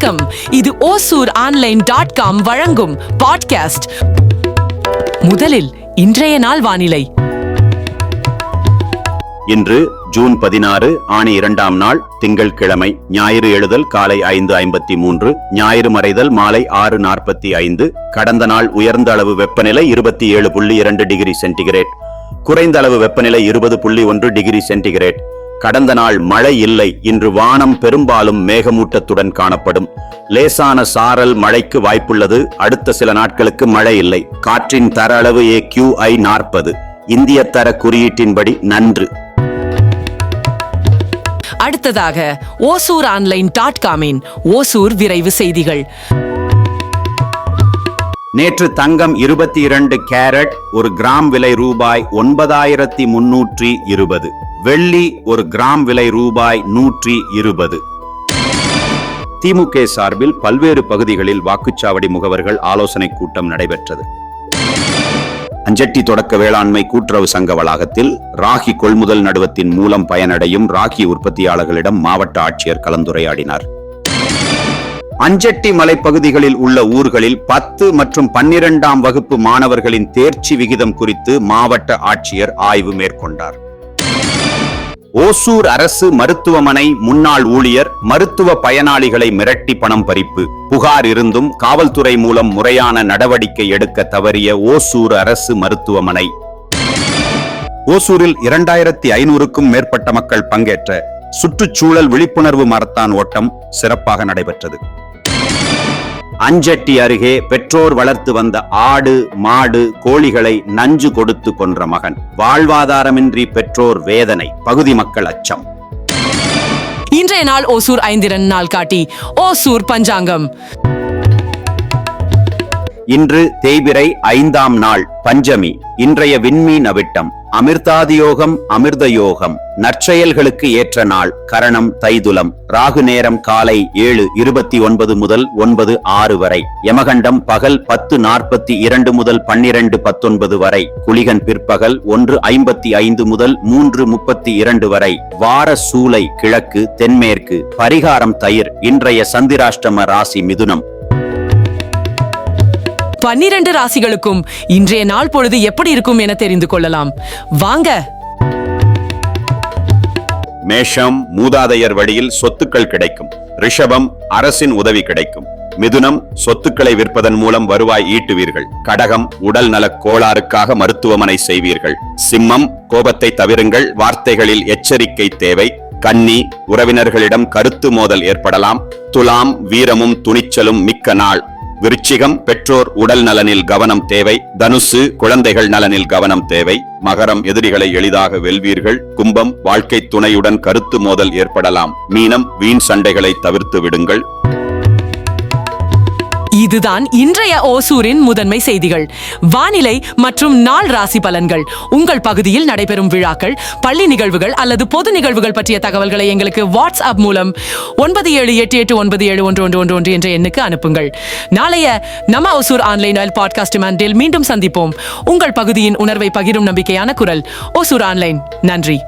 வணக்கம். இது OSUROnline.com வழங்கும் பாட்காஸ்ட். முதலில் இன்றைய நாள் வானிலை. இன்று ஜூன் 16 ஆணி 2ஆம் நாள் திங்கட்கிழமை. ஞாயிறு எழுதல் காலை 5:53, ஞாயிறு மறைதல் மாலை 6:45. கடந்த நாள் உயர்ந்த அளவு வெப்பநிலை 27.2 டிகிரி சென்டிகிரேட், குறைந்த அளவு வெப்பநிலை 20.1 டிகிரி சென்டிகிரேட். கடந்த நாள் மழை இல்லை. இன்று வானம் பெரும்பாலும் மேகமூட்டத்துடன் காணப்படும். லேசான சாரல் மழைக்கு வாய்ப்புள்ளது. அடுத்த சில நாட்களுக்கு மழை இல்லை. காற்றின் தர அளவு AQI 40, இந்திய தர குறியீட்டின்படி நன்று. அடுத்ததாக OSUROnline.com-இன் ஓசூர் விரைவு செய்திகள். நேற்று தங்கம் 22 கேரட் ஒரு கிராம் விலை ரூபாய் 9,320. வெள்ளி ஒரு கிராம் விலை ரூபாய் 120. திமுக சார்பில் பல்வேறு பகுதிகளில் வாக்குச்சாவடி முகவர்கள் ஆலோசனை கூட்டம் நடைபெற்றது. அஞ்சட்டி தொடக்க வேளாண்மை கூட்டுறவு சங்க வளாகத்தில் ராகி கொள்முதல் நடுவத்தின் மூலம் பயனடையும் ராகி உற்பத்தியாளர்களிடம் மாவட்ட ஆட்சியர் கலந்துரையாடினார். அஞ்சட்டி மலைப்பகுதிகளில் உள்ள ஊர்களில் 10 மற்றும் 12ஆம் வகுப்பு மாணவர்களின் தேர்ச்சி விகிதம் குறித்து மாவட்ட ஆட்சியர் ஆய்வு மேற்கொண்டார். ஓசூர் அரசு மருத்துவமனை முன்னாள் ஊழியர் மருத்துவ பயனாளிகளை மிரட்டி பணம் பறிப்பு. புகார் இருந்தும் காவல்துறை மூலம் முறையான நடவடிக்கை எடுக்க தவறிய ஓசூர் அரசு மருத்துவமனை. ஓசூரில் 2500க்கும் மேற்பட்ட மக்கள் பங்கேற்ற சுற்றுச்சூழல் விழிப்புணர்வு மரத்தான் ஓட்டம் சிறப்பாக நடைபெற்றது. அஞ்சட்டி அருகே பெற்றோர் வளர்த்து வந்த ஆடு, மாடு, கோழிகளை நஞ்சு கொடுத்து கொன்ற மகன். வாழ்வாதாரமின்றி பெற்றோர் வேதனை, பகுதி மக்கள் அச்சம். இன்றைய நாள் ஓசூர் 5 நாள் காட்டி. ஓசூர் பஞ்சாங்கம். இன்று தேய்பிறை 5ஆம் நாள் பஞ்சமி. இன்றைய விண்மீன் அவிட்டம். அமிர்தாதியோகம், அமிர்த யோகம். நற்செயல்களுக்கு ஏற்ற நாள். கரணம் தைதுலம். ராகு நேரம் காலை 7:29 முதல் 9:06 வரை. யமகண்டம் பகல் 10:42 முதல் 12:19 வரை. குளிகன் பிற்பகல் 1:55 முதல் 3:32 வரை. வார சூலை கிழக்கு தென்மேற்கு. பரிகாரம் தயிர். இன்றைய சந்திராஷ்டம ராசி மிதுனம். 12 ராசிகளுக்கும் இன்றைய நாள் பொழுது எப்படி இருக்கும் என தெரிந்து கொள்ளலாம். வாங்க. மேஷம் மூதாதையர் வழியில் சொத்துக்கள் கிடைக்கும். ரிஷபம் அரசின் உதவி கிடைக்கும். மிதுனம் சொத்துக்களை விற்பதன் மூலம் வருவாய் ஈட்டுவீர்கள். கடகம் உடல் நலக் கோளாறுக்காக மருத்துவமனை செய்வீர்கள். சிம்மம் கோபத்தை தவிருங்கள், வார்த்தைகளில் எச்சரிக்கை தேவை. கன்னி உறவினர்களிடம் கருத்து மோதல் ஏற்படலாம். துலாம் வீரமும் துணிச்சலும் மிக்க நாள். விருச்சிகம் பெற்றோர் உடல் நலனில் கவனம் தேவை. தனுசு குழந்தைகள் நலனில் கவனம் தேவை. மகரம் எதிரிகளை எளிதாக வெல்வீர்கள். கும்பம் வாழ்க்கை துணையுடன் கருத்து மோதல் ஏற்படலாம். மீனம் வீண் சண்டைகளை தவிர்த்து விடுங்கள். இதுதான் இன்றைய ஓசூரின் முதன்மை செய்திகள். வானிலை மற்றும் நாள் ராசி பலன்கள். உங்கள் பகுதியில் நடைபெறும் விழாக்கள், பள்ளி நிகழ்வுகள் அல்லது பொது நிகழ்வுகள் பற்றிய தகவல்களை எங்களுக்கு வாட்ஸ்அப் மூலம் 9788971111 என்ற எண்ணுக்கு அனுப்புங்கள். நாளைய நம்ம ஓசூர் ஆன்லைன் பாட்காஸ்ட் மீண்டும் சந்திப்போம். உங்கள் பகுதியின் உணர்வை பகிரும் நம்பிக்கையான குரல் ஓசூர் ஆன்லைன். நன்றி.